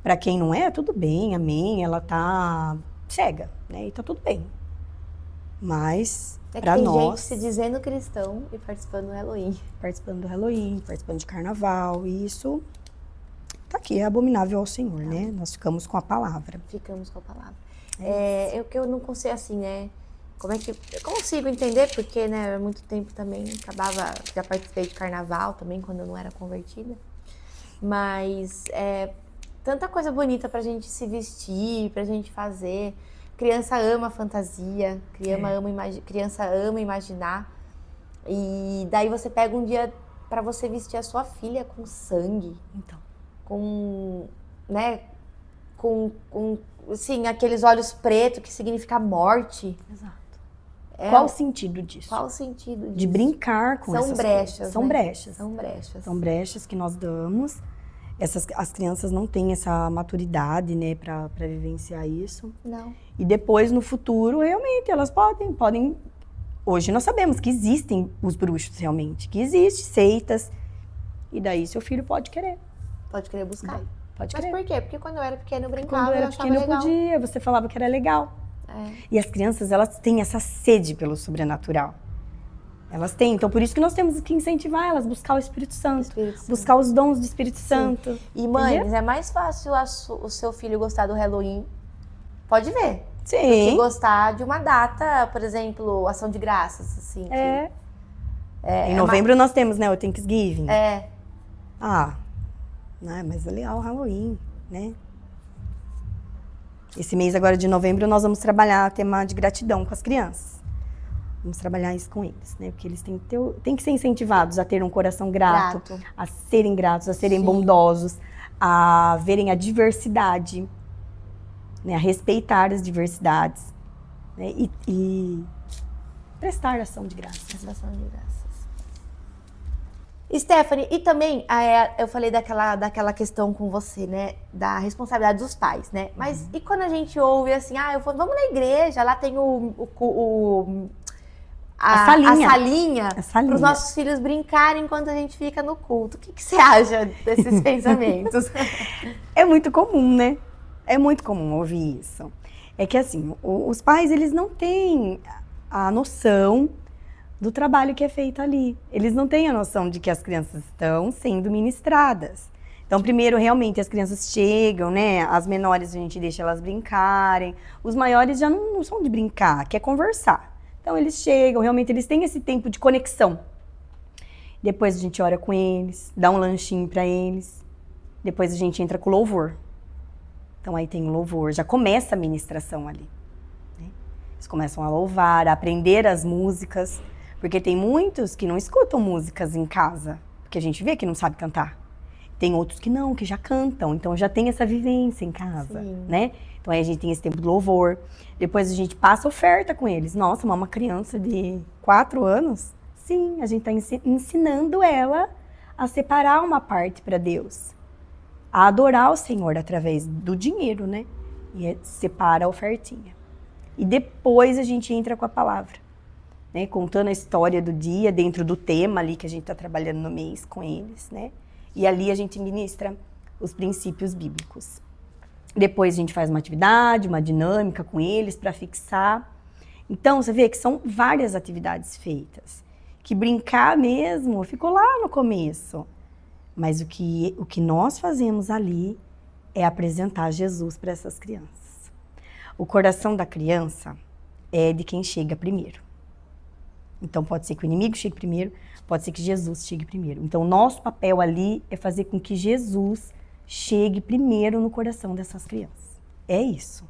Para quem não é, tudo bem, amém, ela tá cega, né? E tá tudo bem. Mas, para nós... tem gente se dizendo cristão e participando do Halloween. Participando de carnaval, e isso tá aqui, é abominável ao Senhor, né? Nós ficamos com a palavra. Eu não consigo assim, né? Como é que eu consigo entender, porque, né, há muito tempo também já participei de carnaval também, quando eu não era convertida. Mas tanta coisa bonita pra gente se vestir, pra gente fazer. Criança ama fantasia, criança ama imaginar. E daí você pega um dia pra você vestir a sua filha com sangue. Então. Com, né, assim, aqueles olhos pretos que significa morte. Exato. Qual o sentido disso? De brincar com essas coisas. São brechas. São brechas que nós damos. As crianças não têm essa maturidade, né, para vivenciar isso. Não. E depois, no futuro, realmente, elas podem... Hoje nós sabemos que existem os bruxos, realmente. Que existem seitas. E daí seu filho pode querer. Pode querer buscar. Pode querer. Mas por quê? Porque quando eu era pequena eu brincava, quando eu era pequena eu podia. Você falava que era legal. E as crianças, elas têm essa sede pelo sobrenatural. Elas têm. Então, por isso que nós temos que incentivar elas, buscar o Espírito Santo. Buscar os dons do Espírito Santo. E, mães, é mais fácil o seu filho gostar do Halloween. Pode ver. Sim. Do que gostar de uma data, por exemplo, Ação de Graças, assim. Em novembro nós temos, né, o Thanksgiving. Mas é legal o Halloween, né? Esse mês agora de novembro nós vamos trabalhar tema de gratidão com as crianças. Vamos trabalhar isso com eles, né? Porque eles têm que ser incentivados a ter um coração grato, a serem gratos, a serem bondosos, a verem a diversidade, né? A respeitar as diversidades, né? E prestar ação de graças. Stephanie, e também eu falei daquela questão com você, né, da responsabilidade dos pais, né, mas e quando a gente ouve assim, vamos na igreja, lá tem A salinha para os nossos filhos brincarem enquanto a gente fica no culto. O que você acha desses pensamentos? É muito comum, né? É muito comum ouvir isso. É que assim, os pais, eles não têm a noção do trabalho que é feito ali. Eles não têm a noção de que as crianças estão sendo ministradas. Então, primeiro, realmente, as crianças chegam, né? As menores a gente deixa elas brincarem. Os maiores já não são de brincar, quer conversar. Então, eles chegam, realmente, eles têm esse tempo de conexão. Depois a gente ora com eles, dá um lanchinho para eles. Depois a gente entra com louvor. Então, aí tem o louvor, já começa a ministração ali. Né? Eles começam a louvar, a aprender as músicas. Porque tem muitos que não escutam músicas em casa, porque a gente vê que não sabe cantar. Tem outros que não, que já cantam, então já tem essa vivência em casa, né? Então aí a gente tem esse tempo de louvor. Depois a gente passa oferta com eles. Nossa, uma criança de 4 anos? Sim, a gente está ensinando ela a separar uma parte para Deus. A adorar o Senhor através do dinheiro, né? E separa a ofertinha. E depois a gente entra com a palavra. Né, contando a história do dia dentro do tema ali que a gente está trabalhando no mês com eles, né? E ali a gente ministra os princípios bíblicos. Depois a gente faz uma atividade, uma dinâmica com eles para fixar. Então você vê que são várias atividades feitas. Que brincar mesmo ficou lá no começo. Mas o que nós fazemos ali é apresentar Jesus para essas crianças. O coração da criança é de quem chega primeiro. Então, pode ser que o inimigo chegue primeiro, pode ser que Jesus chegue primeiro. Então, o nosso papel ali é fazer com que Jesus chegue primeiro no coração dessas crianças. É isso.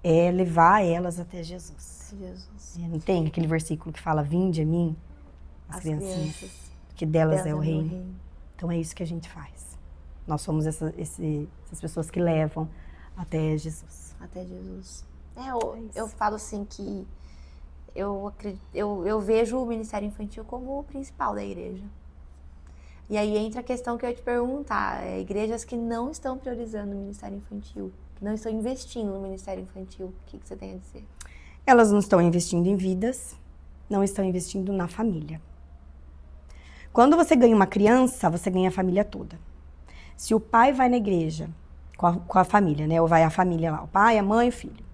É levar elas até Jesus. Não tem aquele versículo que fala, vinde a mim, as crianças, que delas é o reino. Então, é isso que a gente faz. Nós somos essas pessoas que levam até Jesus. Até Jesus. Eu falo assim que eu vejo o Ministério Infantil como o principal da igreja. E aí entra a questão que eu ia te perguntar. Igrejas que não estão priorizando o Ministério Infantil, que não estão investindo no Ministério Infantil, o que você tem a dizer? Elas não estão investindo em vidas, não estão investindo na família. Quando você ganha uma criança, você ganha a família toda. Se o pai vai na igreja com a família, né? Ou vai a família lá, o pai, a mãe e o filho.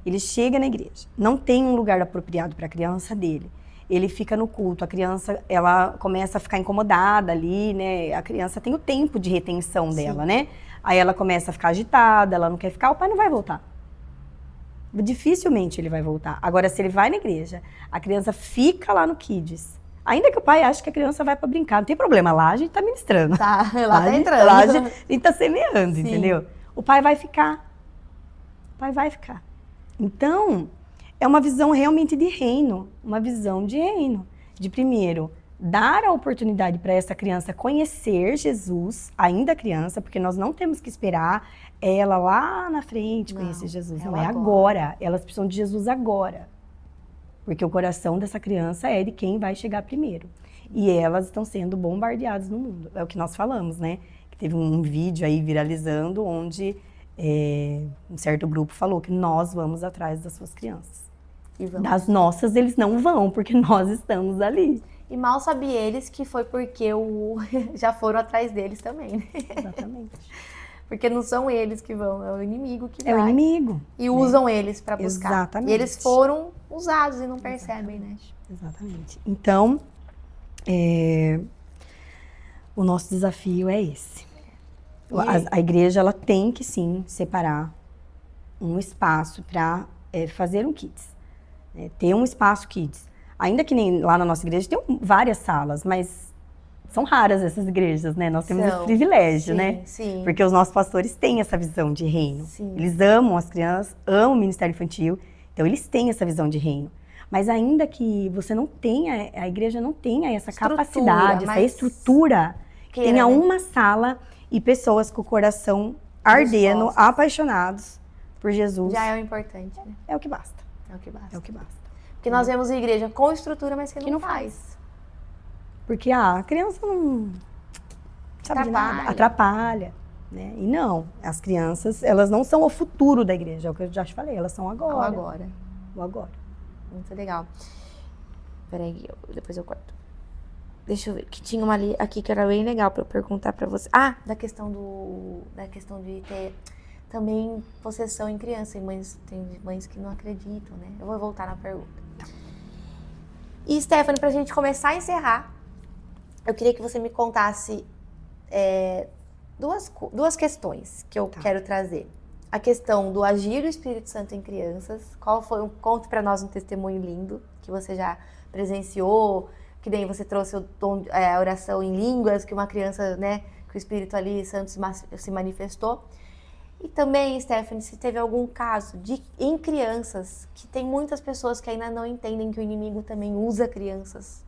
Ele chega na igreja, não tem um lugar apropriado para a criança dele. Ele fica no culto, a criança, ela começa a ficar incomodada ali, né? A criança tem o tempo de retenção dela, né? Aí ela começa a ficar agitada, ela não quer ficar, o pai não vai voltar. Dificilmente ele vai voltar. Agora, se ele vai na igreja, a criança fica lá no Kids. Ainda que o pai ache que a criança vai para brincar, não tem problema, lá a gente tá ministrando. Tá, lá tá entrando. Lá a gente tá semeando, entendeu? O pai vai ficar. O pai vai ficar. Então, é uma visão realmente de reino, uma visão de reino. De primeiro, dar a oportunidade para essa criança conhecer Jesus, ainda criança, porque nós não temos que esperar ela lá na frente conhecer Jesus. Não, é agora. Elas precisam de Jesus agora. Porque o coração dessa criança é de quem vai chegar primeiro. E elas estão sendo bombardeadas no mundo. É o que nós falamos, né? Que teve um vídeo aí viralizando onde um certo grupo falou que nós vamos atrás das suas crianças. Das nossas eles não vão, porque nós estamos ali. E mal sabem eles que foi porque já foram atrás deles também, né? Exatamente. Porque não são eles que vão, é o inimigo que vai. É o inimigo. E usam eles para buscar. Exatamente. E eles foram usados e não percebem, né? Exatamente. Então, o nosso desafio é esse. A igreja, ela tem que, sim, separar um espaço para fazer um kids. Ter um espaço kids. Ainda que nem lá na nossa igreja tem várias salas, mas são raras essas igrejas, né? Nós temos esse privilégio, né? Sim. Porque os nossos pastores têm essa visão de reino. Sim. Eles amam as crianças, amam o ministério infantil, então eles têm essa visão de reino. Mas ainda que você não tenha, a igreja não tenha essa capacidade, essa estrutura, tenha uma sala e pessoas com o coração ardendo, apaixonados por Jesus. Já é o importante, né? É o que basta. É o que basta. É o que basta. Porque nós vemos a igreja com estrutura, mas que não faz. Porque a criança não sabe de nada, atrapalha, né? E não, as crianças, elas não são o futuro da igreja, é o que eu já te falei, elas são agora. O agora. O agora. Muito legal. Peraí, depois eu corto. Deixa eu ver, que tinha uma ali aqui que era bem legal pra eu perguntar pra você. Ah, da questão de ter também possessão em criança. Tem mães que não acreditam, né? Eu vou voltar na pergunta. E, Stephanie, pra gente começar a encerrar, eu queria que você me contasse duas questões que eu quero trazer. A questão do agir do Espírito Santo em crianças. Conte pra nós um testemunho lindo que você já presenciou, que daí você trouxe a oração em línguas, que uma criança, né, que o Espírito ali Santo se manifestou. E também, Stephanie, se teve algum caso em crianças, que tem muitas pessoas que ainda não entendem que o inimigo também usa crianças.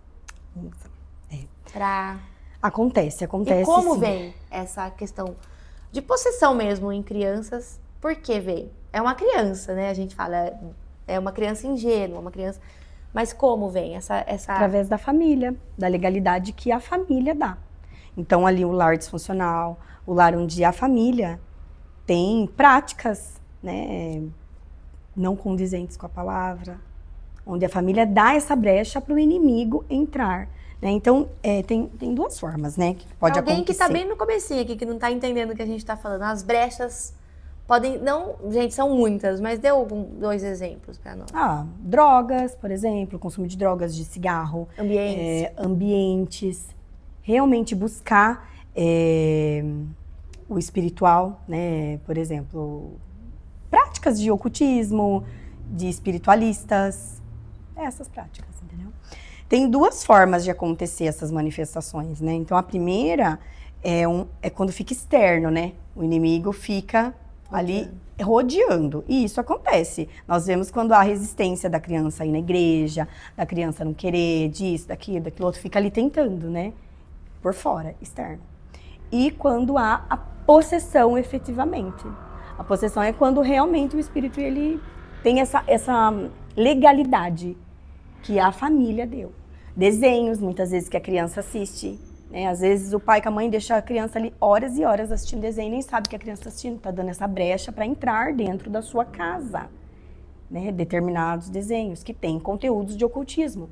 Acontece E como sim. vem essa questão de possessão mesmo em crianças? Por que vem? É uma criança, né? A gente fala, é uma criança ingênua, uma criança... Mas como vem essa... Através da família, da legalidade que a família dá. Então, ali o lar disfuncional, o lar onde a família tem práticas, né, não condizentes com a palavra, onde a família dá essa brecha para o inimigo entrar. Né? Então, tem duas formas, né, que pode acontecer. Alguém que está bem no comecinho aqui, que não está entendendo o que a gente está falando. As brechas podem... Não, gente, são muitas, mas dê dois exemplos para nós. Drogas, por exemplo, consumo de drogas, de cigarro. Ambientes. Realmente buscar o espiritual, né? Por exemplo, práticas de ocultismo, de espiritualistas. Essas práticas, entendeu? Tem duas formas de acontecer essas manifestações, né? Então, a primeira é quando fica externo, né? O inimigo fica ali rodeando. E isso acontece. Nós vemos quando há resistência da criança ir na igreja, da criança não querer, disso, daquilo outro, fica ali tentando, né? Por fora, externo. E quando há a possessão efetivamente. A possessão é quando realmente o espírito ele tem essa legalidade que a família deu. Desenhos, muitas vezes, que a criança assiste. Né? Às vezes o pai com a mãe deixa a criança ali horas e horas assistindo desenho e nem sabe que a criança está assistindo, está dando essa brecha para entrar dentro da sua casa. Né? Determinados desenhos que têm conteúdos de ocultismo.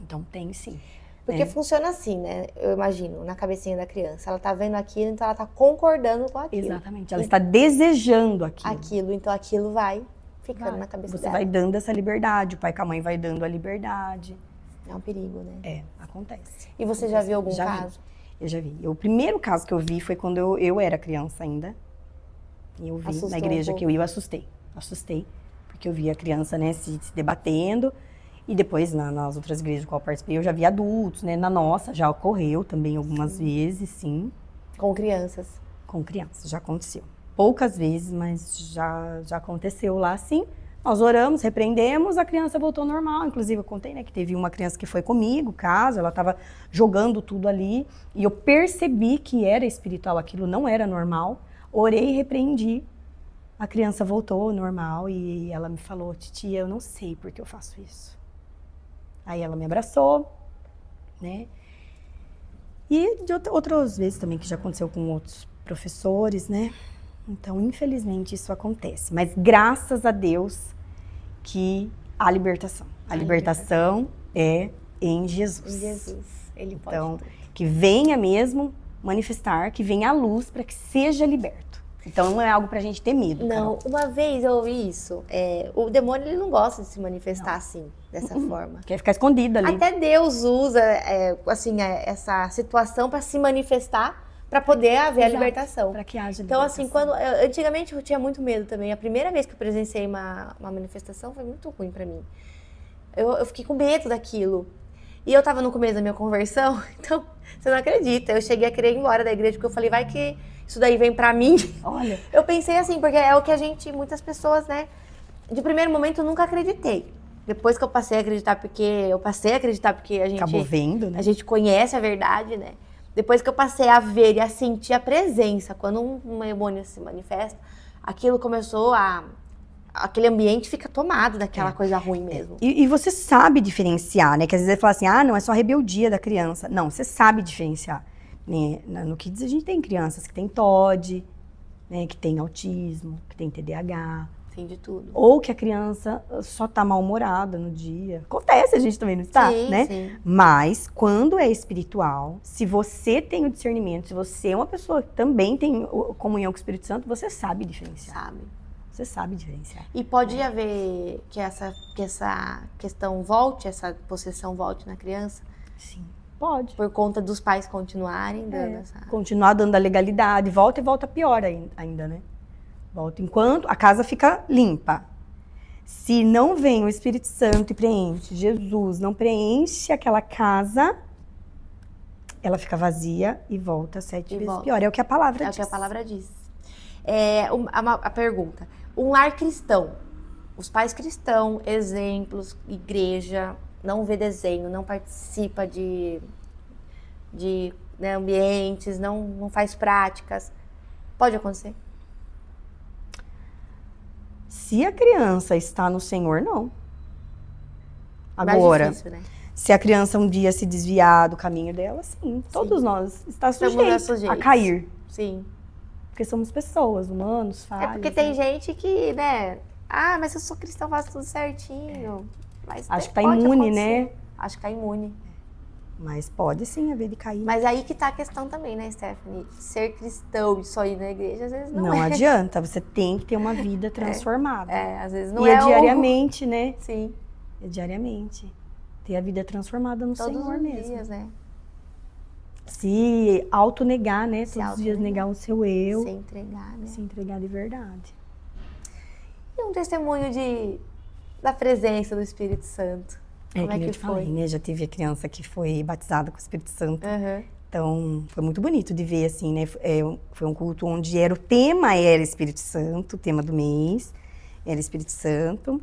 Então tem sim. Porque funciona assim, né? Eu imagino, na cabecinha da criança. Ela tá vendo aquilo, então ela tá concordando com aquilo. Exatamente. Ela está desejando aquilo. Então aquilo vai ficando na cabeça dela. Você vai dando essa liberdade, o pai com a mãe vai dando a liberdade. É um perigo, né? Acontece. E você já viu algum caso? Eu já vi. O primeiro caso que eu vi foi quando eu era criança ainda. E eu vi Assustou na igreja que eu ia, eu assustei. Assustei, porque eu vi a criança, né, se debatendo. E depois, nas outras igrejas do qual eu participei, eu já vi adultos, né? Na nossa, já ocorreu também algumas vezes, sim. Com crianças? Com crianças, já aconteceu. Poucas vezes, mas já aconteceu lá, sim. Nós oramos, repreendemos, a criança voltou normal. Inclusive, eu contei, né, que teve uma criança que foi comigo, caso, ela estava jogando tudo ali. E eu percebi que era espiritual, aquilo não era normal. Orei e repreendi. A criança voltou normal e ela me falou, titia, eu não sei por que eu faço isso. Aí ela me abraçou, né? E de outras vezes também, que já aconteceu com outros professores, né? Então, infelizmente, isso acontece. Mas graças a Deus que há libertação. A libertação é em Jesus. Em Jesus. Ele pode. Então, que venha mesmo manifestar, que venha à luz para que seja liberto. Então, não é algo pra gente ter medo. Não, Carol. uma vez eu ouvi isso. O demônio, ele não gosta de se manifestar assim, dessa forma. Quer ficar escondido ali. Até Deus usa, essa situação para se manifestar, para poder haver a libertação. Para que haja então, libertação. assim, antigamente eu tinha muito medo também. A primeira vez que eu presenciei uma manifestação foi muito ruim para mim. Eu fiquei com medo daquilo. E eu tava no começo da minha conversão, então, você não acredita. Eu cheguei a querer ir embora da igreja, porque eu falei, vai que isso daí vem pra mim. Olha. Eu pensei assim, porque é o que muitas pessoas, né, de primeiro momento eu nunca acreditei. Depois que eu passei a acreditar, porque a gente... Acabou vendo, né? A gente conhece a verdade, né? Depois que eu passei a ver e a sentir a presença, quando um demônio se manifesta, aquilo começou aquele ambiente fica tomado daquela coisa ruim mesmo. E você sabe diferenciar, né? Que às vezes você fala assim, não, é só a rebeldia da criança. Não, você sabe diferenciar. Né? No Kids a gente tem crianças que tem TOD, né? Que tem autismo, que tem TDAH. Tem de tudo. Ou que a criança só tá mal-humorada no dia. Acontece, a gente também não está, Sim, né? sim. Mas, quando é espiritual, se você tem o discernimento, se você é uma pessoa que também tem comunhão com o Espírito Santo, você sabe diferenciar. Sabe? Você sabe diferenciar. E pode haver que essa questão volte, essa possessão volte na criança, Sim, pode. por conta dos pais continuarem dando essa... Continuar dando a legalidade, volta e volta pior ainda, né? Volta enquanto a casa fica limpa. Se não vem o Espírito Santo e preenche, Jesus não preenche aquela casa, ela fica vazia e volta 7 vezes pior. É o que a palavra diz. É o que a palavra diz. A pergunta. Um lar cristão. Os pais cristãos, exemplos, igreja, não vê desenho, não participa de ambientes, não faz práticas. Pode acontecer? Se a criança está no Senhor, não. Mais Agora, difícil, né? se a criança um dia se desviar do caminho dela, sim. Todos nós estamos sujeitos a cair. Sim. Porque somos pessoas, humanos, falhos. Porque tem gente que, né? Ah, mas eu sou cristão, faço tudo certinho. Mas acho que tá pode imune, acontecer. né? Acho que tá imune. Mas pode sim haver de cair. Mas aí que tá a questão também, né, Stephanie? Ser cristão e só ir na igreja, às vezes não é. Não adianta, você tem que ter uma vida transformada. Às vezes não e é. é diariamente, né? Sim. É diariamente. Ter a vida transformada no Senhor mesmo. Todos os dias, né? Se autonegar, né? Se Todos os dias negar o seu eu. Se entregar, né? Se entregar de verdade. E um testemunho da presença do Espírito Santo. Como que é eu que te foi? falei, né? Já tive a criança que foi batizada com o Espírito Santo. Uhum. Então, foi muito bonito de ver, assim, né? Foi um culto onde o tema era Espírito Santo, o tema do mês era Espírito Santo.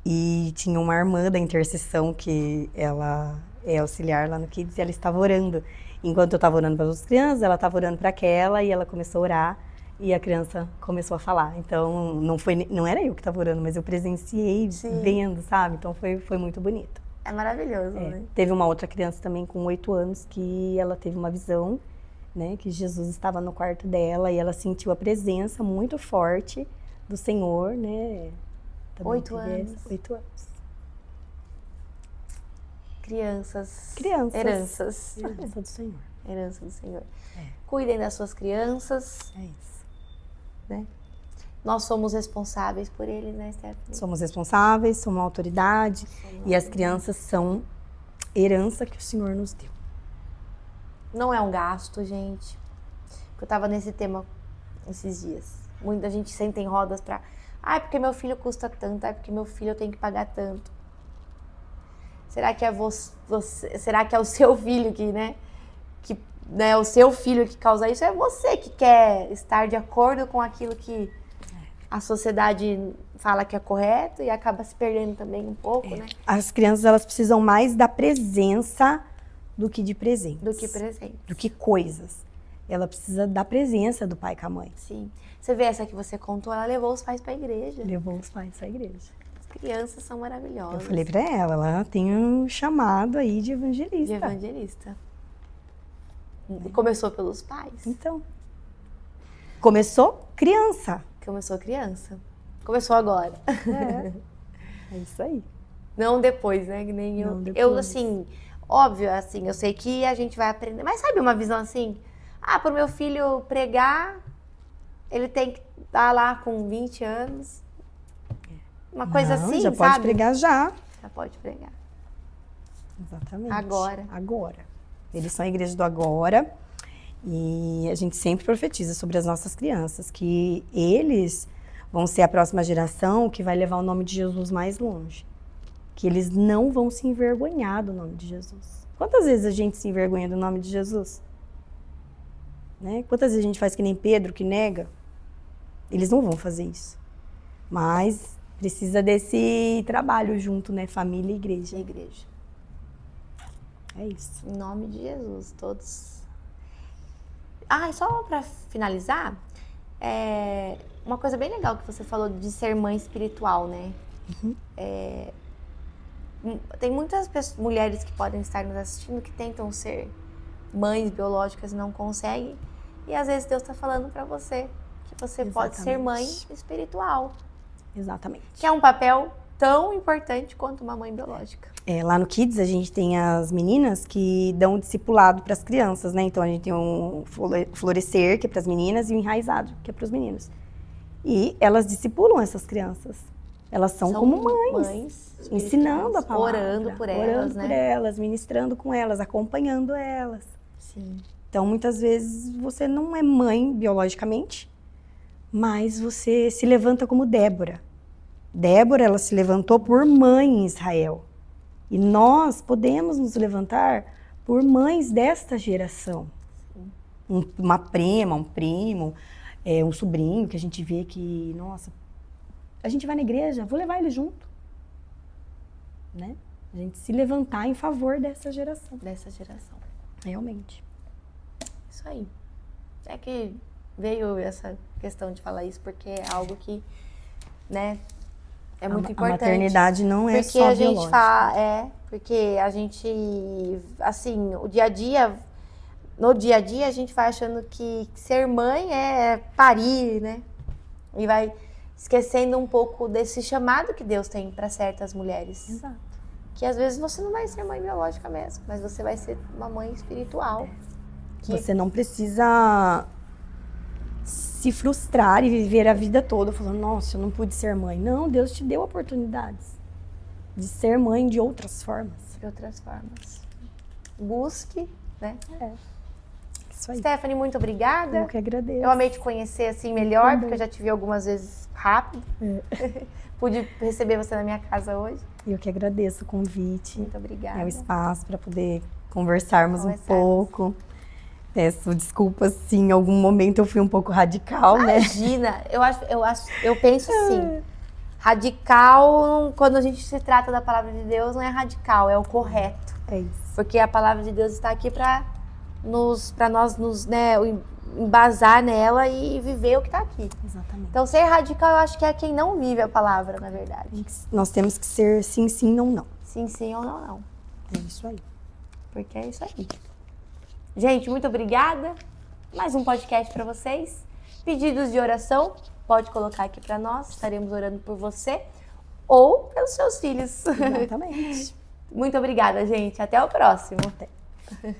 E tinha uma irmã da intercessão que ela é auxiliar lá no Kids e ela estava orando. Enquanto eu estava orando para as outras crianças, ela estava orando para aquela e ela começou a orar e a criança começou a falar. Então, não era eu que estava orando, mas eu presenciei, vendo, sabe? Então, foi muito bonito. É maravilhoso, né? Teve uma outra criança também com 8 anos que ela teve uma visão, né? Que Jesus estava no quarto dela e ela sentiu a presença muito forte do Senhor, né? 8 anos. 8 anos. Crianças. Heranças. Herança do Senhor. Herança do Senhor. Cuidem das suas crianças. É isso. Né? Nós somos responsáveis por eles, né, Stephanie? Somos responsáveis, somos autoridade. E as crianças são herança que o Senhor nos deu. Não é um gasto, gente. Eu tava nesse tema esses dias. Muita gente senta em rodas pra... porque meu filho custa tanto. Porque meu filho eu tenho que pagar tanto. Será que é você? Será que é o seu filho que, né? Que, né, o seu filho que causa isso? É você que quer estar de acordo com aquilo que a sociedade fala que é correto e acaba se perdendo também um pouco, né? As crianças, elas precisam mais da presença do que de presentes. Do que presentes. Do que coisas. Ela precisa da presença do pai com a mãe. Sim. Você vê essa que você contou, ela levou os pais para a igreja. Levou os pais para a igreja. As crianças são maravilhosas. Eu falei para ela tem um chamado aí de evangelista. De evangelista. Começou pelos pais. Então. Começou criança. Começou criança. Começou agora. É isso aí. Não depois, né? Que nem eu. Eu, assim, óbvio, assim, eu sei que a gente vai aprender. Mas sabe uma visão assim? Pro meu filho pregar, ele tem que estar lá com 20 anos. Uma coisa assim, já sabe? pode pregar já. Já pode pregar. Exatamente. Agora. Eles são a igreja do agora. E a gente sempre profetiza sobre as nossas crianças, que eles vão ser a próxima geração que vai levar o nome de Jesus mais longe. Que eles não vão se envergonhar do nome de Jesus. Quantas vezes a gente se envergonha do nome de Jesus? Né? Quantas vezes a gente faz que nem Pedro, que nega? Eles não vão fazer isso. Mas precisa desse trabalho junto, né? Família e igreja. Igreja. É isso. Em nome de Jesus, todos. E só para finalizar, uma coisa bem legal que você falou de ser mãe espiritual, né? Uhum. Tem muitas mulheres que podem estar nos assistindo que tentam ser mães biológicas e não conseguem. E às vezes Deus está falando para você que você pode ser mãe espiritual. Exatamente. Que é um papel tão importante quanto uma mãe biológica. Lá no Kids a gente tem as meninas que dão o discipulado para as crianças, né? Então a gente tem um florescer, que é para as meninas, e o enraizado, que é para os meninos. E elas discipulam essas crianças. Elas são como mães ensinando a palavra, orando por elas, né? Orando por elas, ministrando com elas, acompanhando elas. Sim. Então, muitas vezes, você não é mãe biologicamente, mas você se levanta como Débora. Débora, ela se levantou por mãe em Israel. E nós podemos nos levantar por mães desta geração. Uma prima, um primo, um sobrinho que a gente vê que, nossa, a gente vai na igreja, vou levar ele junto. Né? A gente se levantar em favor dessa geração. Dessa geração. Realmente. Isso aí. É que veio essa questão de falar isso, porque é algo que, né, é muito importante. A maternidade não é porque só a gente biológica. porque a gente, assim, no dia a dia a gente vai achando que ser mãe é parir, né? E vai esquecendo um pouco desse chamado que Deus tem para certas mulheres. Exato. Que às vezes você não vai ser mãe biológica mesmo, mas você vai ser uma mãe espiritual. Você não precisa se frustrar e viver a vida toda falando, nossa, eu não pude ser mãe. Não, Deus te deu oportunidades de ser mãe de outras formas. De outras formas. Busque, né? Isso aí. Stephanie, muito obrigada. Eu que agradeço. Eu amei te conhecer assim melhor, porque eu já te vi algumas vezes rápido. Pude receber você na minha casa hoje. Eu que agradeço o convite. Muito obrigada. É o espaço para poder conversarmos um pouco. Peço desculpas se em algum momento eu fui um pouco radical, né? Imagina, eu penso assim, radical, quando a gente se trata da palavra de Deus, não é radical, é o correto. É isso. Porque a palavra de Deus está aqui para nós nos, né, embasar nela e viver o que está aqui. Exatamente. Então, ser radical, eu acho que é quem não vive a palavra, na verdade. Nós temos que ser sim, sim, não, não. Sim, sim ou não, não. É isso aí. Porque é isso aí. Gente, muito obrigada. Mais um podcast para vocês. Pedidos de oração, pode colocar aqui para nós. Estaremos orando por você ou pelos seus filhos. Exatamente. Muito obrigada, gente. Até o próximo. Até.